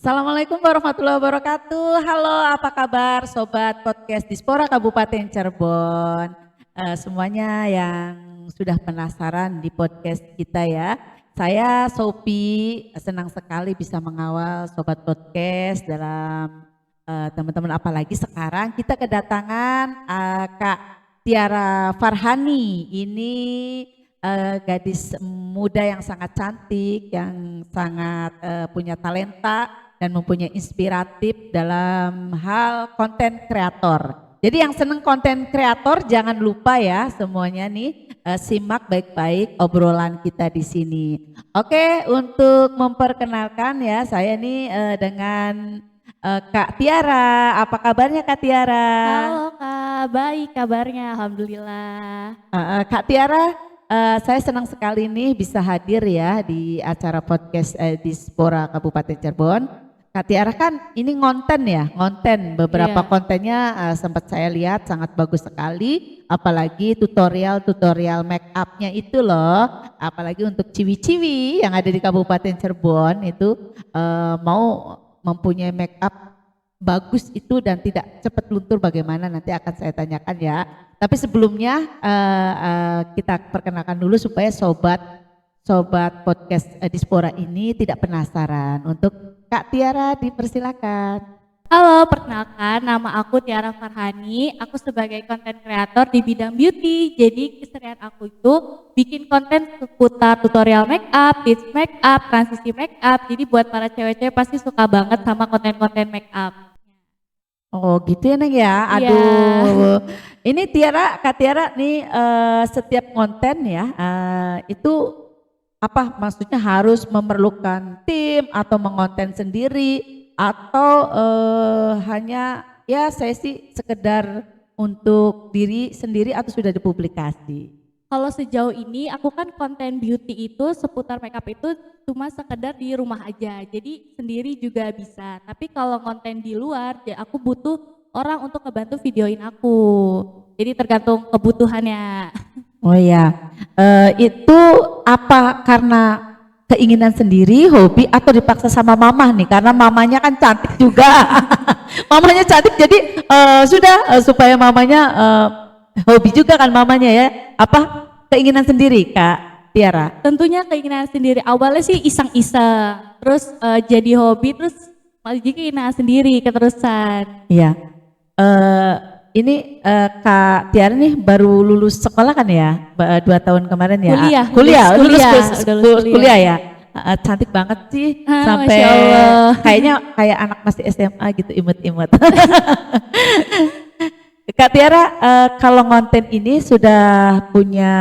Assalamualaikum warahmatullahi wabarakatuh. Halo, apa kabar sobat podcast Dispora Kabupaten Cirebon? Semuanya yang sudah penasaran di podcast kita ya. Saya Sophie, senang sekali bisa mengawal sobat podcast dalam teman-teman, apalagi sekarang kita kedatangan Kak Tiara Farhani. Ini gadis muda yang sangat cantik, yang sangat punya talenta dan mempunyai inspiratif dalam hal konten kreator. Jadi yang seneng konten kreator jangan lupa ya semuanya nih simak baik-baik obrolan kita di sini. Oke, untuk memperkenalkan ya saya nih dengan Kak Tiara. Apa kabarnya Kak Tiara? Halo Kak, baik kabarnya Alhamdulillah. Kak Tiara, saya senang sekali nih bisa hadir ya di acara podcast Dispora Kabupaten Cirebon. Kak Tiara kan ini ngonten beberapa Iya. kontennya sempat saya lihat sangat bagus sekali, apalagi tutorial make upnya itu loh, apalagi untuk ciwi-ciwi yang ada di Kabupaten Cirebon itu mau mempunyai make up bagus itu dan tidak cepat luntur bagaimana nanti akan saya tanyakan ya. Tapi sebelumnya kita perkenalkan dulu supaya sobat podcast Dispora ini tidak penasaran. Untuk Kak Tiara dipersilakan. Halo, perkenalkan nama aku Tiara Farhani. Aku sebagai konten kreator di bidang beauty. Jadi keseharian aku itu bikin konten seputar tutorial make up, tips make up, transisi make up. Jadi buat para cewek-cewek pasti suka banget sama konten-konten make up. Oh gitu ya Neng ya. Iya. Aduh. Ini Kak Tiara nih setiap konten ya itu apa maksudnya harus memerlukan tim atau mengonten sendiri atau hanya ya saya sih sekedar untuk diri sendiri atau sudah dipublikasi? Kalau sejauh ini aku kan konten beauty itu seputar makeup itu cuma sekedar di rumah aja. Jadi sendiri juga bisa. Tapi kalau konten di luar ya aku butuh orang untuk ngebantu videoin aku. Jadi tergantung kebutuhannya. Oh ya, itu apa karena keinginan sendiri, hobi atau dipaksa sama mama nih? Karena mamanya kan cantik juga, mamanya cantik jadi sudah supaya mamanya hobi juga kan mamanya ya. Apa keinginan sendiri Kak Tiara? Tentunya keinginan sendiri. Awalnya sih iseng-iseng, terus jadi hobi, terus malah jadi keinginan sendiri keterusan. Iya. Ini Kak Tiara nih baru lulus sekolah kan ya? 2 tahun kemarin ya? Kuliah, Lulus lulus kuliah ya? Cantik banget sih sampai Masya Allah. kayaknya kayak anak masih SMA gitu imut-imut. Kak Tiara kalau konten ini sudah punya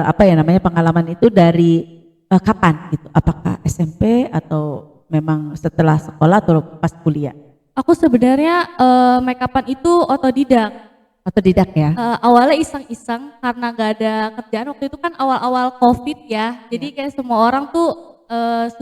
apa ya namanya pengalaman itu dari kapan gitu? Apakah SMP atau memang setelah sekolah atau pas kuliah? Aku sebenarnya make upan itu otodidak. Otodidak ya? Awalnya iseng-iseng karena gak ada kerjaan. Waktu itu kan awal-awal COVID ya. Jadi kayak semua orang tuh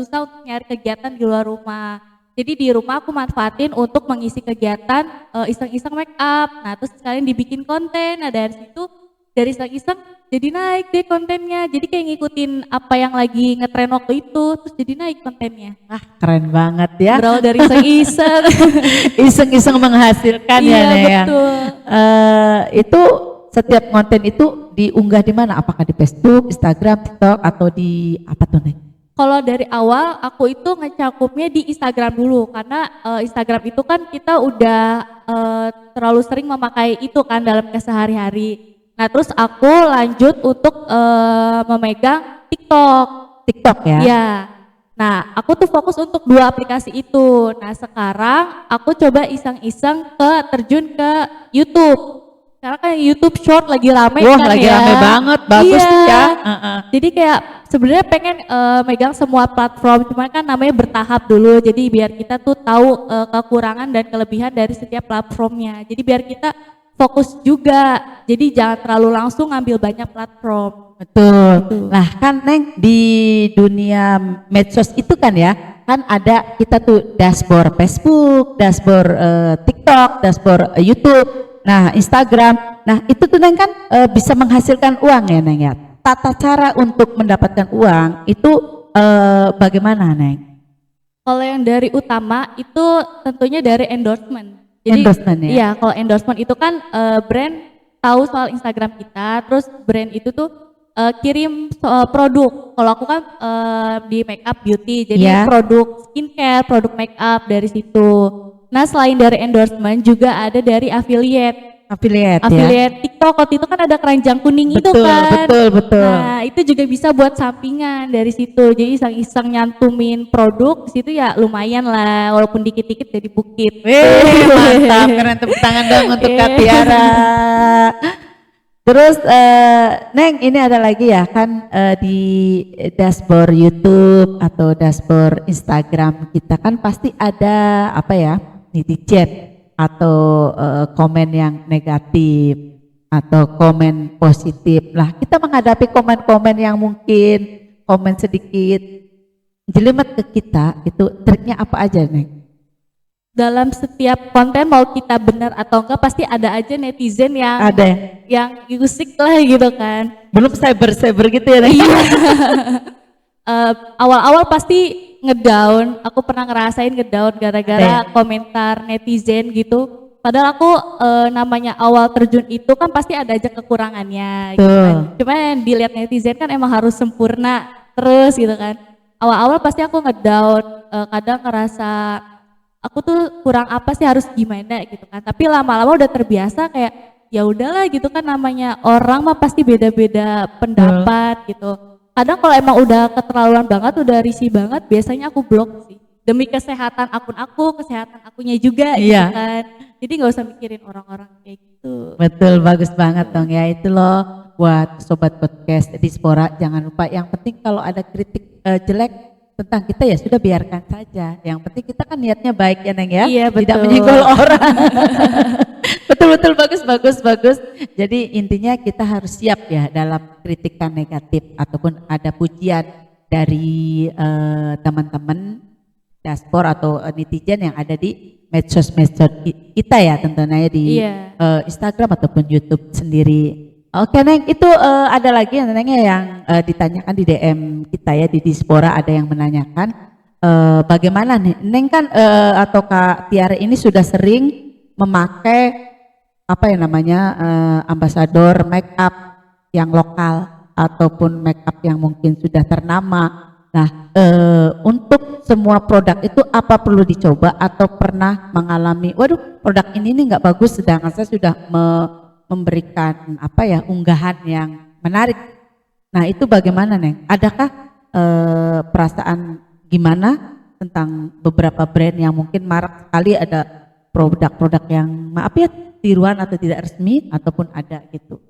susah untuk nyari kegiatan di luar rumah. Jadi di rumah aku manfaatin untuk mengisi kegiatan iseng-iseng make up. Nah terus sekalian dibikin konten. Nah dari situ dari iseng-iseng jadi naik deh kontennya. Jadi kayak ngikutin apa yang lagi ngetren waktu itu. Terus jadi naik kontennya. Keren banget ya. Berawal dari iseng-iseng. Iseng-iseng menghasilkan ya Iya Nea ya. betul. Itu setiap konten itu diunggah di mana? Apakah di Facebook, Instagram, TikTok atau di apa tuh Neng? Kalau dari awal aku itu ngecakupnya di Instagram dulu karena Instagram itu kan kita udah terlalu sering memakai itu kan dalam kesehari-hari. Nah terus aku lanjut untuk memegang TikTok. TikTok ya? Iya. Nah aku tuh fokus untuk 2 aplikasi itu. Nah sekarang aku coba iseng-iseng terjun ke YouTube. Karena kan YouTube Short lagi rame Wah kan lagi ya. rame banget, bagus Iya. tuh ya. Jadi kayak sebenarnya pengen megang semua platform, cuman kan namanya bertahap dulu. Jadi biar kita tuh tahu kekurangan dan kelebihan dari setiap platformnya. Jadi biar kita fokus juga. Jadi jangan terlalu langsung ngambil banyak platform. Betul. Nah kan Neng di dunia medsos itu kan ya, kan ada kita tuh dashboard Facebook, dashboard TikTok, dashboard YouTube. Nah Instagram, nah itu tuh Neng kan bisa menghasilkan uang ya Neng ya. Tata cara untuk mendapatkan uang itu bagaimana Neng? Kalau yang dari utama itu tentunya dari endorsement. Jadi Endorsement ya? iya, kalau endorsement itu kan brand tahu soal Instagram kita, terus brand itu tuh kirim soal produk. Kalau aku kan di makeup beauty, jadi Iya. produk skincare, produk makeup dari situ. Nah, selain dari endorsement juga ada dari affiliate. Affiliate ya? Affiliate TikTok, waktu itu kan ada keranjang kuning itu Betul, kan. betul. Nah, itu juga bisa buat sampingan dari situ. Jadi iseng-iseng nyantumin produk di situ ya lumayan lah, walaupun dikit-dikit jadi bukit. Wih, mantap, keren, tepuk tangan dong untuk Kak Tiara. Terus Neng, ini ada lagi ya kan di dashboard YouTube atau dashboard Instagram kita kan pasti ada apa ya, netizen atau komen yang negatif atau komen positif. Lah, kita menghadapi komen-komen yang mungkin komen sedikit jelimet ke kita, itu triknya apa aja, Neng? Dalam setiap konten mau kita benar atau enggak pasti ada aja netizen Ada. yang gusik lah gitu kan. Belum cyber gitu ya, Neng? Iya. Awal-awal pasti ngedown, aku pernah ngerasain ngedown gara-gara komentar netizen gitu. Padahal aku namanya awal terjun itu kan pasti ada aja kekurangannya gitu kan. Cuma yang dilihat netizen kan emang harus sempurna terus gitu kan. Awal-awal pasti aku ngedown, kadang ngerasa aku tuh kurang apa sih, harus gimana gitu kan. Tapi lama-lama udah terbiasa kayak ya udahlah gitu kan, namanya orang mah pasti beda-beda pendapat gitu. Kadang kalau emang udah keterlaluan banget, udah risih banget, biasanya aku blok sih. Demi kesehatan akun aku, kesehatan akunya juga gitu kan. Jadi nggak usah mikirin orang-orang kayak gitu. Betul, bagus banget dong ya. Itu loh buat sobat podcast Dispora, jangan lupa yang penting kalau ada kritik jelek tentang kita ya sudah biarkan saja. Yang penting kita kan niatnya baik ya, Neng ya. Iya, betul. Tidak menyenggol orang. Betul, bagus. Jadi intinya kita harus siap ya dalam kritikan negatif ataupun ada pujian dari teman-teman dashboard atau netizen yang ada di medsos-medsos kita ya, tentunya di Instagram ataupun YouTube sendiri. Oke, Neng, itu ada lagi yang Neng yang ditanyakan di DM kita ya, di Dispora ada yang menanyakan bagaimana nih Neng kan atau Kak Tiara ini sudah sering memakai apa yang namanya ambasador make up yang lokal ataupun make up yang mungkin sudah ternama. Nah, untuk semua produk itu apa perlu dicoba atau pernah mengalami, waduh produk ini nih nggak bagus, sedangkan saya sudah memberikan apa ya, unggahan yang menarik. Nah, itu bagaimana, Neng? Adakah perasaan gimana tentang beberapa brand yang mungkin marak sekali ada produk-produk yang maaf ya tiruan atau tidak resmi ataupun ada gitu?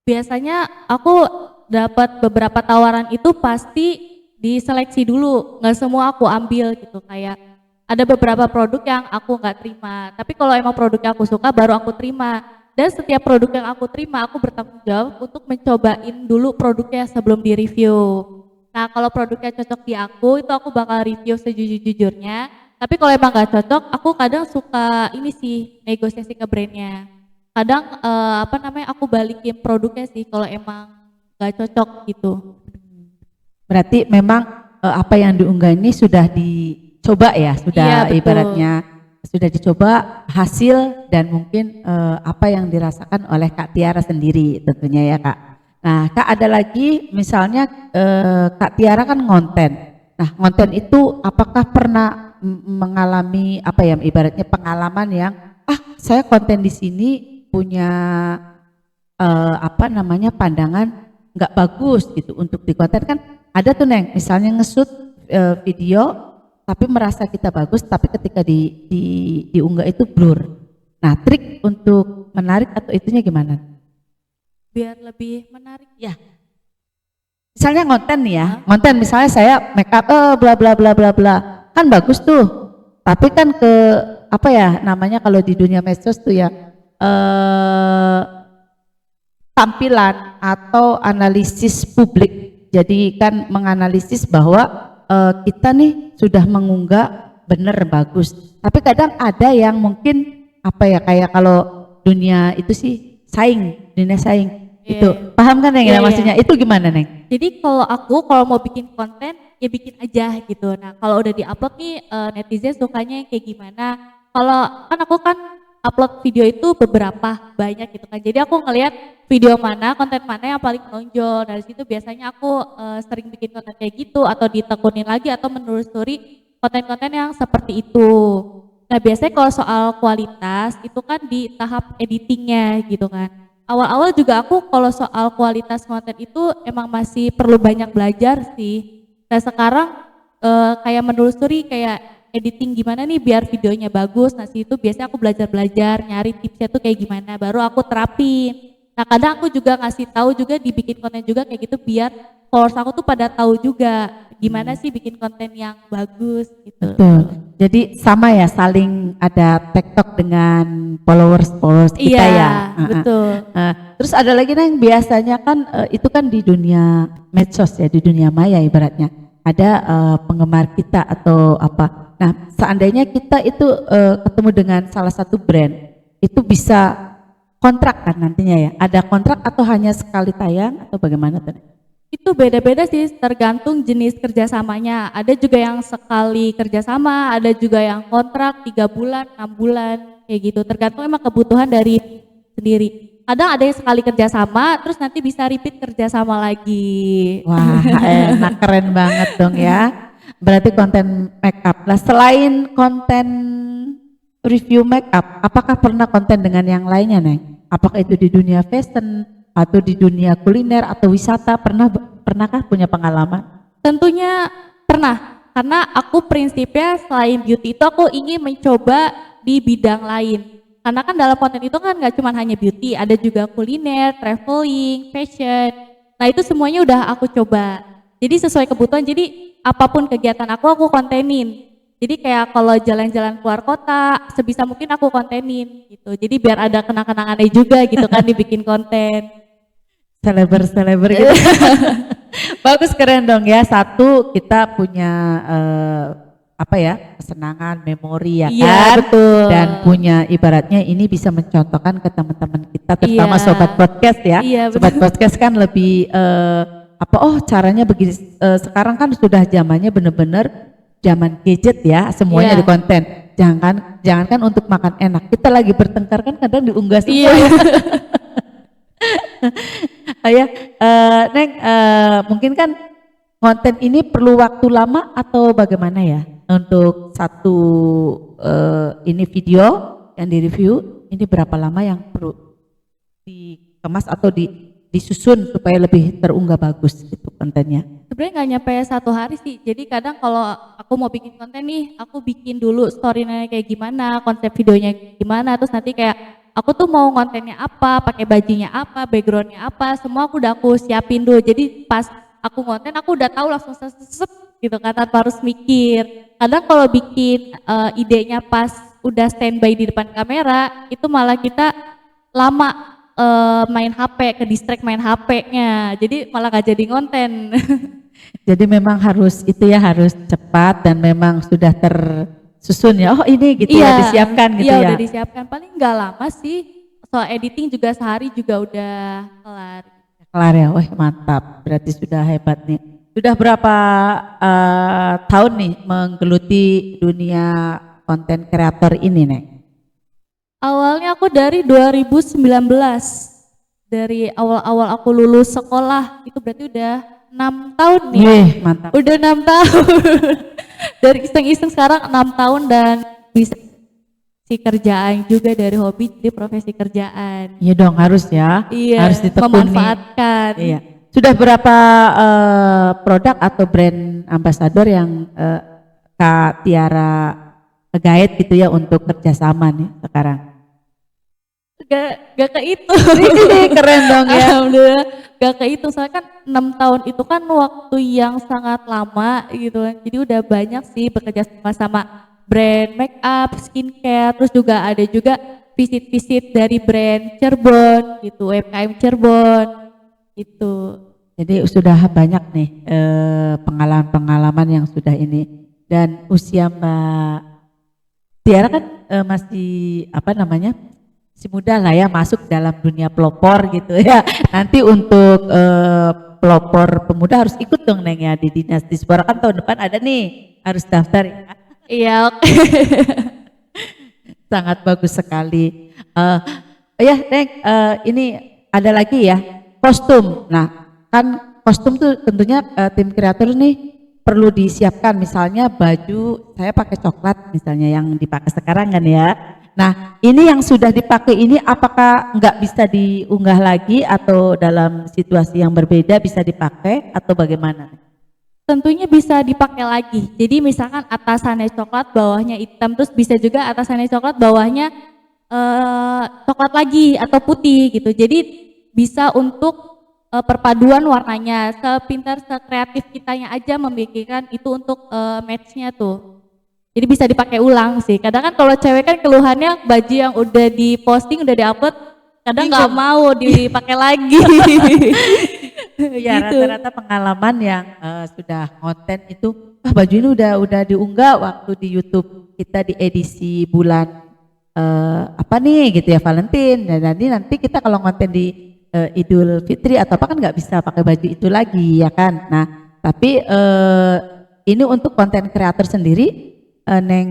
Biasanya aku dapat beberapa tawaran itu pasti diseleksi dulu, nggak semua aku ambil gitu. Kayak ada beberapa produk yang aku nggak terima, tapi kalau emang produknya aku suka baru aku terima. Dan setiap produk yang aku terima aku bertanggung jawab untuk mencobain dulu produknya sebelum di-review. Nah, kalau produknya cocok di aku, itu aku bakal review sejujur-jujurnya. Tapi kalau emang gak cocok, aku kadang suka ini sih, negosiasi ke brandnya. Kadang aku balikin produknya sih kalau emang gak cocok gitu. Berarti memang apa yang diunggah ini sudah dicoba ya, sudah ibaratnya sudah dicoba hasil dan mungkin apa yang dirasakan oleh Kak Tiara sendiri tentunya ya, Kak. Nah, Kak, ada lagi misalnya Kak Tiara kan ngonten. Nah, ngonten itu apakah pernah mengalami apa ya, ibaratnya pengalaman yang saya konten di sini punya pandangan nggak bagus gitu untuk di konten. Kan ada tuh, Neng, misalnya nge-shoot video tapi merasa kita bagus, tapi ketika diunggah itu blur. Nah, trik untuk menarik atau itunya gimana? Biar lebih menarik ya. Misalnya ngonten nih ya, ngonten misalnya saya make up bla bla bla bla bla, kan bagus tuh. Tapi kan ke apa ya namanya kalau di dunia medsos tuh ya, tampilan atau analisis publik. Jadi kan menganalisis bahwa kita nih sudah mengunggah bener bagus. Tapi kadang ada yang mungkin apa ya, kayak kalau dunia itu sih dunia saing. Itu paham kan, Neng? Maksudnya itu gimana, Neng? Jadi kalau mau bikin konten ya bikin aja gitu. Nah kalau udah diupload nih netizen sukanya yang kayak gimana. Kalau kan aku kan upload video itu beberapa banyak gitu kan. Jadi aku ngelihat video mana, konten mana yang paling menonjol. Dari situ biasanya aku sering bikin konten kayak gitu atau ditekunin lagi atau menelusuri konten-konten yang seperti itu. Nah biasanya kalau soal kualitas itu kan di tahap editingnya gitu kan. Awal-awal juga aku kalau soal kualitas konten itu emang masih perlu banyak belajar sih. Nah sekarang kayak menelusuri kayak editing gimana nih biar videonya bagus. Nah situ biasanya aku belajar-belajar nyari tipsnya tuh kayak gimana baru aku terapin. Nah kadang aku juga ngasih tahu juga dibikin konten juga kayak gitu biar followers aku tuh pada tahu juga gimana sih bikin konten yang bagus gitu. Betul. Jadi sama ya, saling ada tektok dengan followers kita Iya, ya. betul. Terus ada lagi yang biasanya kan itu kan di dunia medsos ya, di dunia maya ibaratnya. Ada penggemar kita atau apa. Nah, seandainya kita itu ketemu dengan salah satu brand, itu bisa kontrak kan nantinya ya. Ada kontrak atau hanya sekali tayang atau bagaimana tuh? Itu beda-beda sih tergantung jenis kerjasamanya. Ada juga yang sekali kerjasama, ada juga yang kontrak 3 bulan, 6 bulan, kayak gitu. Tergantung emang kebutuhan dari sendiri. Kadang ada yang sekali kerjasama, terus nanti bisa repeat kerjasama lagi. Wah, enak, keren banget dong ya. Berarti konten make up. Nah, selain konten review make up, apakah pernah konten dengan yang lainnya, Neng? Apakah itu di dunia fashion atau di dunia kuliner atau wisata? Pernahkah punya pengalaman? Tentunya pernah, karena aku prinsipnya selain beauty itu aku ingin mencoba di bidang lain. Karena kan dalam konten itu kan nggak cuma hanya beauty, ada juga kuliner, traveling, fashion. Nah itu semuanya udah aku coba. Jadi sesuai kebutuhan, jadi apapun kegiatan aku kontenin. Jadi kayak kalau jalan-jalan keluar kota, sebisa mungkin aku kontenin gitu. Jadi biar ada kenang-kenangannya juga gitu kan dibikin konten. Seleber gitu. Bagus, keren dong ya. Satu, kita punya apa ya, kesenangan, memori ya Iya, kan, betul. dan punya ibaratnya ini bisa mencontohkan ke teman-teman kita, terutama Iya. sobat podcast ya. Iya, Sobat podcast kan lebih apa, oh caranya begini. Sekarang kan sudah zamannya bener-bener zaman gadget ya, semuanya Iya. di konten. Jangankan untuk makan enak, kita lagi bertengkar kan kadang diunggah semua. Iya. Ya, Neng, mungkin kan konten ini perlu waktu lama atau bagaimana ya untuk satu ini video yang direview ini berapa lama yang perlu dikemas atau disusun supaya lebih terunggah bagus itu kontennya? Sebenarnya nggak nyampe 1 hari sih. Jadi kadang kalau aku mau bikin konten nih, aku bikin dulu story-nya kayak gimana, konsep videonya gimana, terus nanti kayak aku tuh mau kontennya apa, pakai bajunya apa, backgroundnya apa, semua aku siapin dulu. Jadi pas aku konten aku udah tahu langsung set gitu kan, tanpa harus mikir. Kadang kalau bikin idenya pas udah standby di depan kamera, itu malah kita lama main HP, ke distract main HP-nya. Jadi malah gak jadi konten. Jadi memang harus itu ya, harus cepat dan memang sudah tersusun ya. Oh ini gitu ya, disiapkan gitu iya, ya. udah disiapkan. Paling nggak lama sih. Soal editing juga sehari juga udah kelar. Kelar ya, wah mantap. Berarti sudah hebat nih. Sudah berapa tahun nih menggeluti dunia konten kreator ini, Nek? Awalnya aku dari 2019. Dari awal-awal aku lulus sekolah, itu berarti udah 6 tahun nih. Wih, mantap. Udah 6 tahun. Dari iseng-iseng sekarang 6 tahun dan bisa si kerjaan juga dari hobi jadi profesi kerjaan. Iya dong, harus ya. Iya, Harus ditekuni. memanfaatkan. Iya. Sudah berapa produk atau brand ambassador yang Kak Tiara guide gitu ya untuk kerjasama nih sekarang? Gak kehitung. Keren dong ya. Alhamdulillah gak kehitung, soalnya kan 6 tahun itu kan waktu yang sangat lama gitu kan. Jadi udah banyak sih bekerja sama brand make up, skincare, terus juga ada juga visit-visit dari brand Cirebon gitu, UMKM Cirebon gitu. Jadi sudah banyak nih pengalaman-pengalaman yang sudah ini, dan usia Mbak Tiara kan masih apa namanya, si muda lah ya, masuk dalam dunia pelopor gitu ya. Nanti untuk pelopor pemuda harus ikut dong Neng ya di Dinas Dispora, kan tahun depan ada nih, harus daftar ya. Iya, oke. Sangat bagus sekali. Ya Neng, ini ada lagi ya, kostum. Nah kan kostum tuh tentunya tim kreator nih perlu disiapkan, misalnya baju saya pakai coklat misalnya yang dipakai sekarang kan ya. Nah ini yang sudah dipakai ini apakah nggak bisa diunggah lagi atau dalam situasi yang berbeda bisa dipakai atau bagaimana? Tentunya bisa dipakai lagi. Jadi misalkan atasannya coklat, bawahnya hitam, terus bisa juga atasannya coklat, bawahnya coklat lagi atau putih gitu. Jadi bisa untuk perpaduan warnanya, sepintar sekreatif kitanya aja memikirkan itu untuk matchnya tuh. Jadi bisa dipakai ulang sih. Kadang kan kalau cewek kan keluhannya baju yang udah diposting, udah diupload, kadang nggak mau dipakai lagi. Ya Gitu. rata-rata pengalaman yang sudah konten itu baju ini udah diunggah waktu di YouTube kita di edisi bulan apa nih gitu ya, Valentine, dan nanti kita kalau konten di Idul Fitri atau apa kan nggak bisa pakai baju itu lagi ya kan. Nah tapi ini untuk konten kreator sendiri, Neng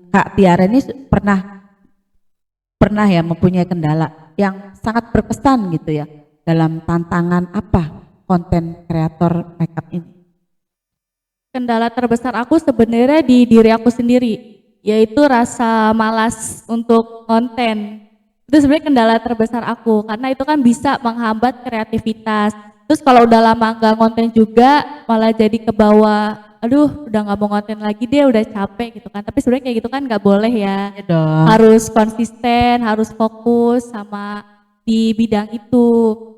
Kak Tiara ini pernah ya mempunyai kendala yang sangat berkesan gitu ya dalam tantangan apa konten kreator makeup ini? Kendala terbesar aku sebenarnya di diri aku sendiri, yaitu rasa malas untuk konten. Itu sebenarnya kendala terbesar aku, karena itu kan bisa menghambat kreativitas. Terus kalau udah lama nggak konten juga, malah jadi ke bawah, aduh udah nggak mau konten lagi deh, udah capek gitu kan. Tapi sebenarnya kayak gitu kan nggak boleh ya. Ya dong. Harus konsisten, harus fokus sama di bidang itu.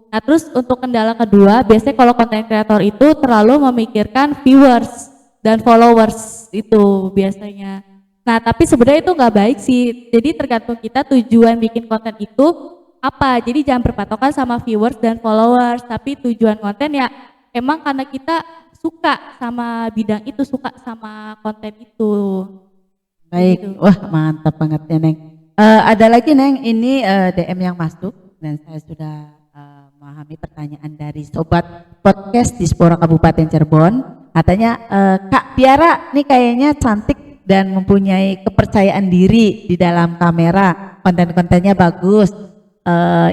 Nah terus untuk kendala kedua, biasanya kalau konten kreator itu terlalu memikirkan viewers dan followers itu biasanya. Nah tapi sebenarnya itu nggak baik sih, jadi tergantung kita tujuan bikin konten itu apa. Jadi jangan berpatokan sama viewers dan followers, tapi tujuan konten ya emang karena kita suka sama bidang itu, suka sama konten itu. Baik, Gitu. wah mantap banget ya Neng. Ada lagi Neng, ini DM yang masuk dan saya sudah memahami pertanyaan dari sobat podcast Dispora Kabupaten Cirebon. Katanya Kak Tiara nih kayaknya cantik dan mempunyai kepercayaan diri di dalam kamera, konten-kontennya bagus.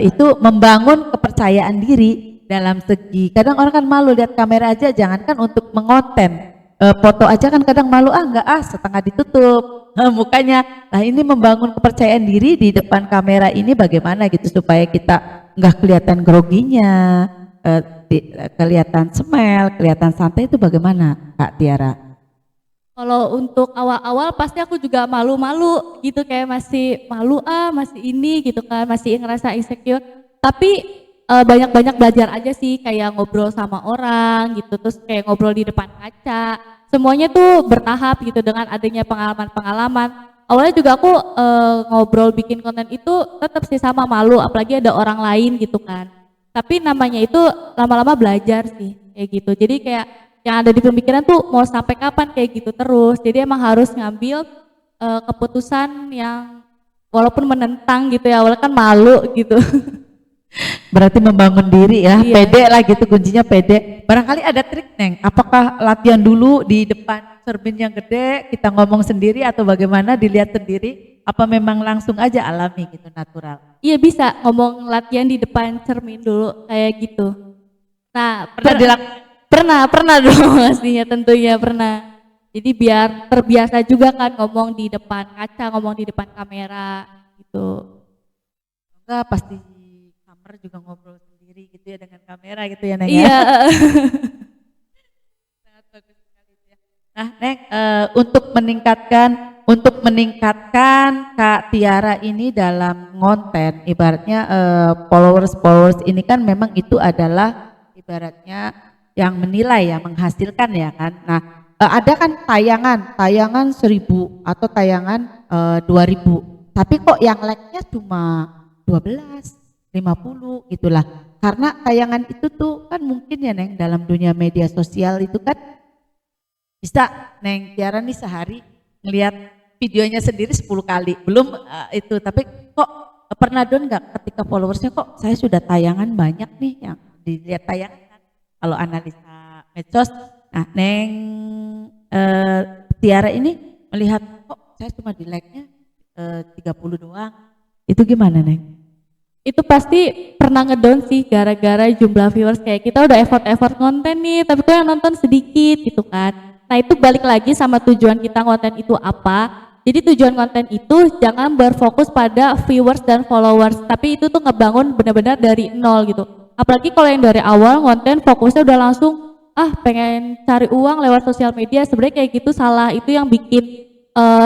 Itu membangun kepercayaan diri dalam segi, kadang orang kan malu lihat kamera aja, jangankan untuk mengonten, foto aja kan kadang malu, enggak setengah ditutup mukanya. Nah ini membangun kepercayaan diri di depan kamera ini bagaimana gitu supaya kita nggak kelihatan groginya, kelihatan smile, kelihatan santai, itu bagaimana Kak Tiara? Kalau untuk awal-awal pasti aku juga malu-malu gitu, kayak masih malu masih ini gitu kan, masih ngerasa insecure. Tapi banyak-banyak belajar aja sih, kayak ngobrol sama orang gitu, terus kayak ngobrol di depan kaca. Semuanya tuh bertahap gitu dengan adanya pengalaman-pengalaman. Awalnya juga aku ngobrol bikin konten itu tetap sih sama malu, apalagi ada orang lain gitu kan. Tapi namanya itu lama-lama belajar sih kayak gitu. Jadi kayak yang ada di pemikiran tuh mau sampai kapan kayak gitu terus. Jadi emang harus ngambil keputusan yang walaupun menentang gitu ya, awalnya kan malu gitu. Berarti membangun diri ya, Iya. pede lah gitu, kuncinya pede. Barangkali ada trik Neng, apakah latihan dulu di depan cermin yang gede, kita ngomong sendiri atau bagaimana, dilihat sendiri, apa memang langsung aja alami gitu, natural? Iya bisa ngomong latihan di depan cermin dulu kayak gitu. Nah, Pernah dilakukan? pernah dong pastinya, tentunya pernah. Jadi biar terbiasa juga kan ngomong di depan kaca, ngomong di depan kamera gitu. Enggak, pasti di kamar juga ngobrol sendiri gitu ya dengan kamera gitu ya Neng ya? Iya. Sangat bagus sekali ya. Nah Neng, untuk meningkatkan Kak Tiara ini dalam konten, ibaratnya followers ini kan memang itu adalah ibaratnya yang menilai ya, menghasilkan ya kan. Nah ada kan tayangan 1000 atau tayangan 2000, tapi kok yang like-nya cuma 12, 50 gitulah. Karena tayangan itu tuh kan mungkin ya Neng, dalam dunia media sosial itu kan bisa Neng Tiara nih sehari ngelihat videonya sendiri 10 kali, belum itu, tapi kok pernah down nggak ketika followersnya kok saya sudah tayangan banyak nih yang dilihat tayangan kan? kalau analisa medsos. Nah, Neng Tiara ini melihat kok saya cuma di like-nya 30 doang. Itu gimana, Neng? Itu pasti pernah ngedown sih gara-gara jumlah viewers, kayak kita udah effort konten nih tapi kok yang nonton sedikit gitu kan. Nah itu balik lagi sama tujuan kita konten itu apa. Jadi tujuan konten itu jangan berfokus pada viewers dan followers, tapi itu tuh ngebangun benar-benar dari nol gitu. Apalagi kalau yang dari awal konten fokusnya udah langsung pengen cari uang lewat sosial media, sebenarnya kayak gitu salah. Itu yang bikin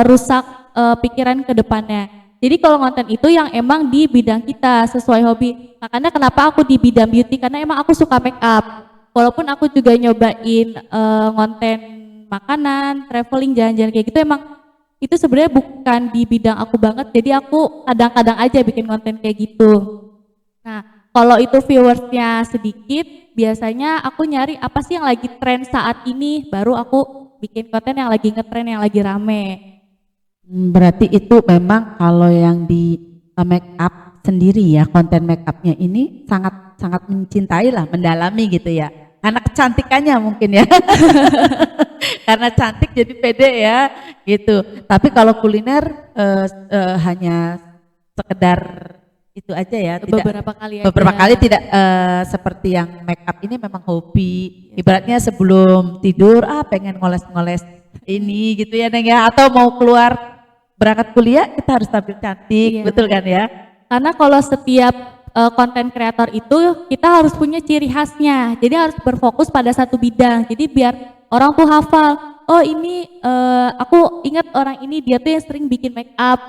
rusak pikiran ke depannya. Jadi kalau konten itu yang emang di bidang kita sesuai hobi. Makanya kenapa aku di bidang beauty, karena emang aku suka make up. Walaupun aku juga nyobain konten makanan, traveling, jalan-jalan kayak gitu, emang itu sebenarnya bukan di bidang aku banget. Jadi aku kadang-kadang aja bikin konten kayak gitu. Nah, kalau itu viewersnya sedikit, biasanya aku nyari apa sih yang lagi tren saat ini, baru aku bikin konten yang lagi ngetren, yang lagi rame. Berarti itu memang kalau yang di make up sendiri ya, konten make upnya ini sangat sangat mencintai lah, mendalami gitu ya. Karena kecantikannya mungkin ya. Karena cantik jadi pede ya gitu. Tapi kalau kuliner hanya sekedar itu aja ya, Beberapa kali aja. beberapa kali tidak seperti yang make up ini memang hobi. Ibaratnya sebelum tidur pengen ngoles-ngoles ini gitu ya Neng ya, atau mau keluar berangkat kuliah kita harus tampil cantik, betul kan ya? Karena kalau setiap konten kreator itu kita harus punya ciri khasnya, jadi harus berfokus pada satu bidang. Jadi biar orang tuh hafal, oh ini aku ingat orang ini dia tuh yang sering bikin make up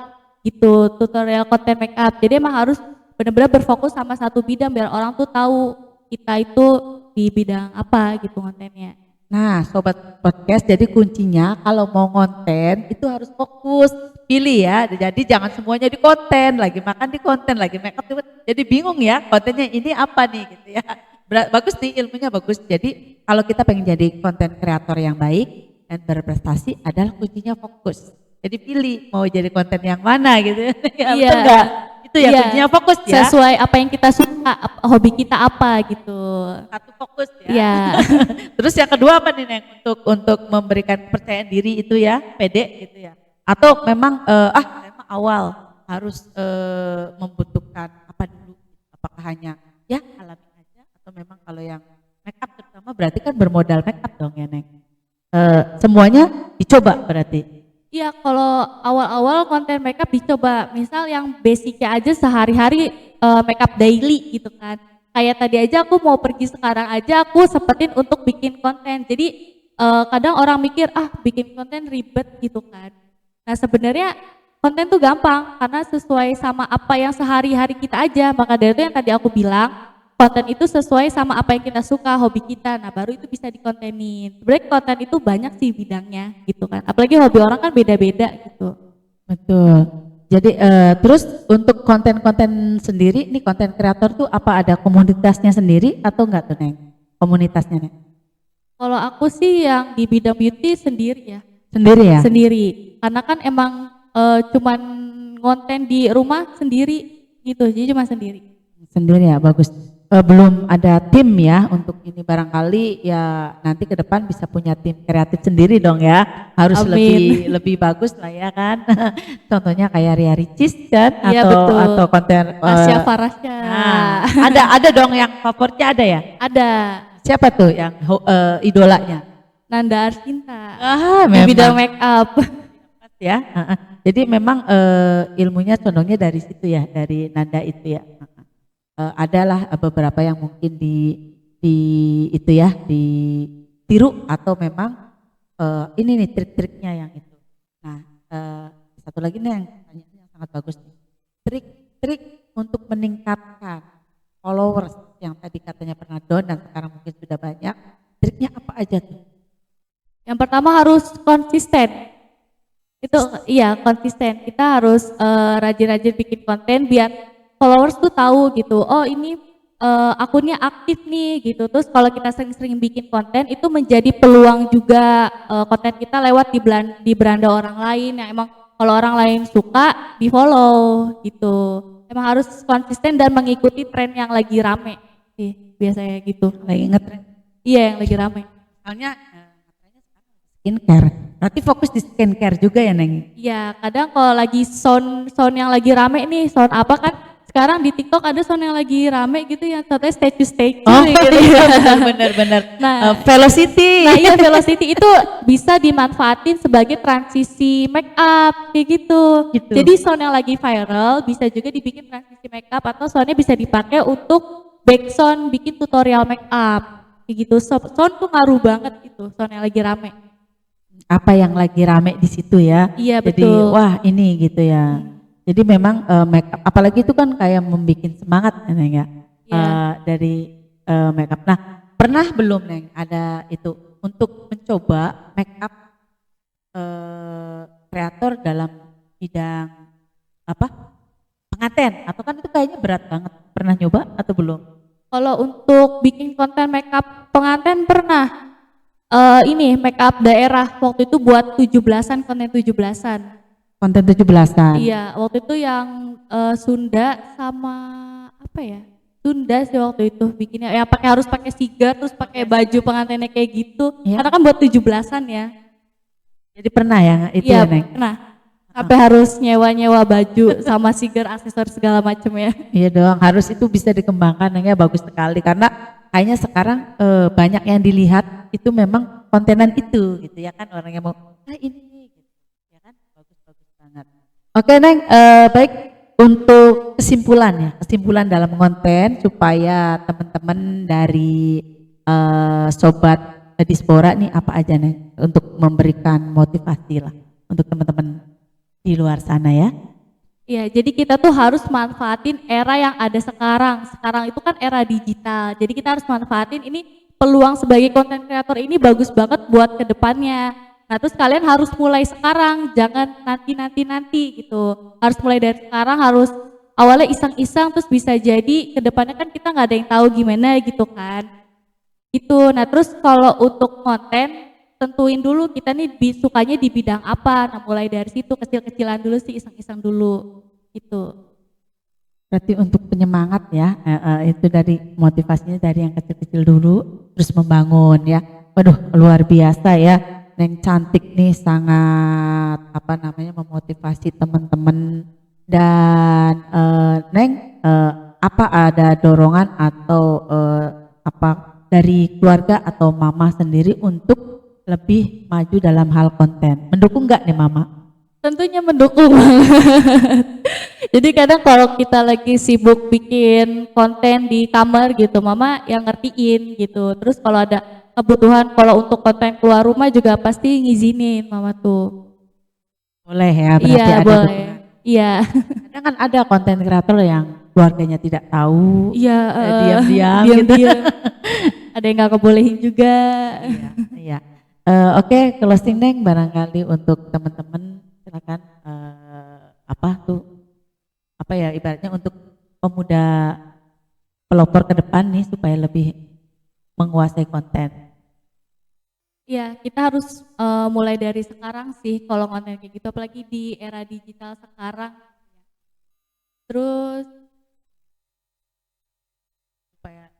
gitu, tutorial konten make up. Jadi emang harus benar-benar berfokus sama satu bidang biar orang tuh tahu kita itu di bidang apa gitu kontennya. Nah, sobat podcast, jadi kuncinya kalau mau konten itu harus fokus, pilih ya. Jadi jangan semuanya di konten, lagi makan di konten, lagi make up. Jadi bingung ya, kontennya ini apa nih gitu ya. Bagus nih, ilmunya bagus. Jadi kalau kita pengen jadi konten kreator yang baik dan berprestasi adalah kuncinya fokus. Jadi pilih mau jadi konten yang mana gitu ya. Betul enggak? Itu ya kuncinya fokus ya. Sesuai apa yang kita suka, hobi kita apa gitu. Satu fokus ya. Iya. Terus yang kedua apa nih Neng? Untuk memberikan kepercayaan diri itu ya, pede gitu ya. Atau memang memang awal harus membutuhkan apa dulu? Apakah hanya ya alami aja atau memang kalau yang make up terutama berarti kan bermodal make up dong ya Neng. Semuanya dicoba berarti. Iya, kalau awal-awal konten makeup dicoba, misal yang basicnya aja sehari-hari makeup daily gitu kan. Kayak tadi aja aku mau pergi sekarang aja aku sempetin untuk bikin konten. Jadi kadang orang mikir bikin konten ribet gitu kan. Nah sebenarnya konten tuh gampang karena sesuai sama apa yang sehari-hari kita aja. Maka dari itu yang tadi aku bilang, konten itu sesuai sama apa yang kita suka, hobi kita. Nah baru itu bisa dikontenin. Sebenarnya konten itu banyak sih bidangnya gitu kan. Apalagi hobi orang kan beda-beda gitu. Betul. Jadi terus untuk konten-konten sendiri, nih konten kreator tuh apa ada komunitasnya sendiri atau enggak tuh Neng? Komunitasnya Neng? Kalau aku sih yang di bidang beauty sendiri ya. Sendiri ya? Sendiri. Karena kan emang cuman konten di rumah sendiri gitu. Jadi cuma sendiri. Sendiri ya, bagus. Belum ada tim ya untuk ini, barangkali ya nanti ke depan bisa punya tim kreatif sendiri dong ya, harus lebih bagus lah ya kan. Contohnya kayak Ria Ricis kan, ya, atau konten Asya Farasya. Ada dong yang favoritnya ada ya? Ada. Siapa tuh yang idolanya? Nanda Arsinta. Di bidang make up ya. Jadi memang ilmunya condongnya dari situ ya, dari Nanda itu ya. Adalah beberapa yang mungkin di itu ya ditiru atau memang ini nih trik-triknya yang itu. Nah satu lagi nih yang sangat bagus nih, trik-trik untuk meningkatkan followers yang tadi katanya pernah down dan sekarang mungkin sudah banyak, triknya apa aja tuh? Yang pertama harus konsisten. Itu iya konsisten, kita harus rajin-rajin bikin konten biar followers tuh tahu gitu, oh ini akunnya aktif nih gitu. Terus kalau kita sering-sering bikin konten itu menjadi peluang juga konten kita lewat di beranda orang lain yang emang kalau orang lain suka di follow gitu. Emang harus konsisten dan mengikuti tren yang lagi rame sih biasanya gitu. Lagi ngetren. Iya, yang lagi rame. Soalnya katanya sekarang skincare. Berarti fokus di skincare juga ya Neng? Iya, kadang kalau lagi sound yang lagi rame nih, sound apa kan? Sekarang di TikTok ada sound yang lagi rame gitu yang contohnya statue Oh gitu. iya benar-benar. Nah, Velocity. Nah iya Velocity itu bisa dimanfaatin sebagai transisi make up kayak gitu. Gitu. Jadi sound yang lagi viral bisa juga dibikin transisi make up atau soundnya bisa dipakai untuk backsound bikin tutorial make up kayak gitu. Sound tuh ngaruh banget itu sound yang lagi rame. Apa yang lagi rame di situ ya? Iya Jadi betul. wah ini gitu ya. Jadi memang make up apalagi itu kan kayak membuat semangat ya Neng ya. Iya. Dari make up. Nah pernah belum Neng ada itu untuk mencoba make up kreator dalam bidang apa pengantin atau kan itu kayaknya berat banget, pernah nyoba atau belum? Kalau untuk bikin konten make up pengantin pernah. Ini make up daerah waktu itu buat 17-an, konten 17-an. Konten 17-an. Iya, waktu itu yang Sunda sama apa ya? Sunda sih waktu itu bikinnya. Ya harus pakai sigar terus pakai baju pengantinnya kayak gitu. Ya. Karena kan buat 17-an ya. Jadi pernah ya itu Iya, ya Neng? pernah. Sampai harus nyewa-nyewa baju sama sigar, aksesoris segala macam ya. Iya dong, harus itu bisa dikembangkan Neng ya, bagus sekali karena kayaknya sekarang banyak yang dilihat itu memang kontenan itu gitu ya kan, orang yang mau ini gitu ya kan, bagus banget. Oke Neng, baik untuk kesimpulan dalam konten supaya teman-teman dari sobat Dispora nih apa aja Neng untuk memberikan motivasi lah untuk teman-teman di luar sana ya. Iya, jadi kita tuh harus manfaatin era yang ada sekarang. Sekarang itu kan era digital. Jadi kita harus manfaatin ini peluang sebagai konten kreator ini bagus banget buat kedepannya. Nah terus kalian harus mulai sekarang, jangan nanti gitu. Harus mulai dari sekarang, harus awalnya iseng-iseng terus bisa jadi kedepannya kan kita nggak ada yang tahu gimana gitu kan. Gitu. Nah terus kalau untuk konten tentuin dulu kita nih sukanya di bidang apa. Nah mulai dari situ kecil-kecilan dulu sih, iseng-iseng dulu gitu. Berarti untuk penyemangat ya, itu dari motivasinya dari yang kecil-kecil dulu, terus membangun ya. Waduh luar biasa ya, Neng cantik nih sangat memotivasi teman-teman dan Neng apa ada dorongan atau apa dari keluarga atau mama sendiri untuk lebih maju dalam hal konten, mendukung nggak nih mama? Tentunya mendukung. Jadi kadang kalau kita lagi sibuk bikin konten di kamar gitu, mama yang ngertiin gitu. Terus kalau ada kebutuhan kalau untuk konten keluar rumah juga pasti ngizinin mama tuh. Boleh ya, berarti Iya, ada boleh. dukungan. Iya. Kadang kan ada konten kreator yang keluarganya tidak tahu, Iya, diam-diam gitu. diam-diam. Ada yang nggak kebolehin juga. Iya. Oke, closing Neng barangkali untuk teman-teman silakan ibaratnya untuk pemuda pelopor ke depan nih supaya lebih menguasai konten. Ya, kita harus mulai dari sekarang sih kalau konten kayak gitu, apalagi di era digital sekarang. Terus Supaya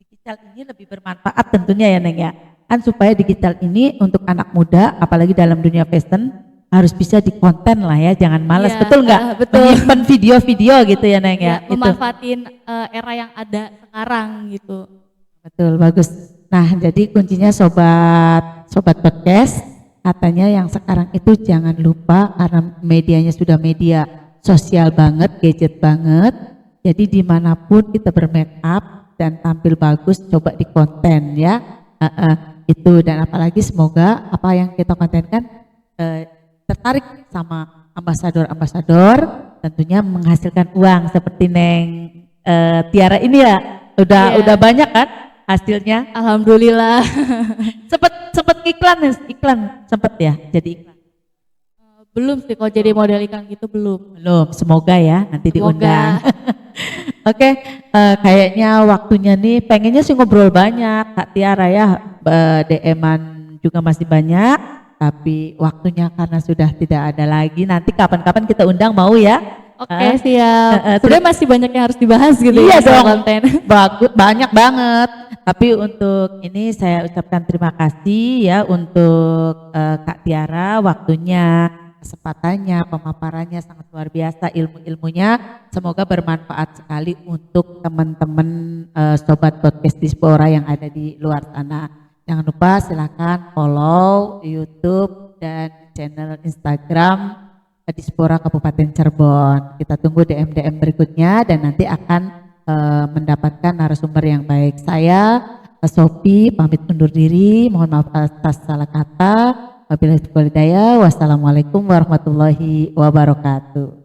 digital ini lebih bermanfaat tentunya ya Neng ya. Kan supaya digital ini untuk anak muda apalagi dalam dunia fashion harus bisa dikonten lah ya, jangan malas, iya, betul nggak? betul. Menyimpan video-video gitu ya Neng ya. Itu. Memanfaatin era yang ada sekarang gitu. Betul, bagus. Nah, jadi kuncinya sobat podcast, katanya yang sekarang itu jangan lupa karena medianya sudah media sosial banget, gadget banget. Jadi dimanapun kita bermake up dan tampil bagus, coba di konten ya. Itu dan apalagi semoga apa yang kita kontenkan tertarik sama ambasador tentunya menghasilkan uang seperti Neng Tiara ini ya. Udah banyak kan hasilnya? Alhamdulillah. Sempet iklan sempet ya jadi iklan. Belum sih kalau jadi model iklan gitu belum. Semoga ya nanti Semoga. diundang. Oke, kayaknya waktunya nih pengennya sih ngobrol banyak Kak Tiara ya, DM-an juga masih banyak, tapi waktunya karena sudah tidak ada lagi. Nanti kapan-kapan kita undang mau ya? Oke, siap. Sebenarnya masih banyak yang harus dibahas gitu iya ya soal dong. konten. Bagus, banyak banget. Tapi untuk ini saya ucapkan terima kasih ya untuk Kak Tiara, waktunya, kesempatannya, pemaparannya sangat luar biasa, ilmu-ilmunya semoga bermanfaat sekali untuk teman-teman sobat podcast Dispora yang ada di luar sana. Jangan lupa silakan follow YouTube dan channel Instagram Dispora Kabupaten Cirebon. Kita tunggu DM-DM berikutnya dan nanti akan mendapatkan narasumber yang baik. Saya Sophie pamit undur diri, mohon maaf atas salah kata. Wabillahi taufiq wal hidayah. Wassalamualaikum warahmatullahi wabarakatuh.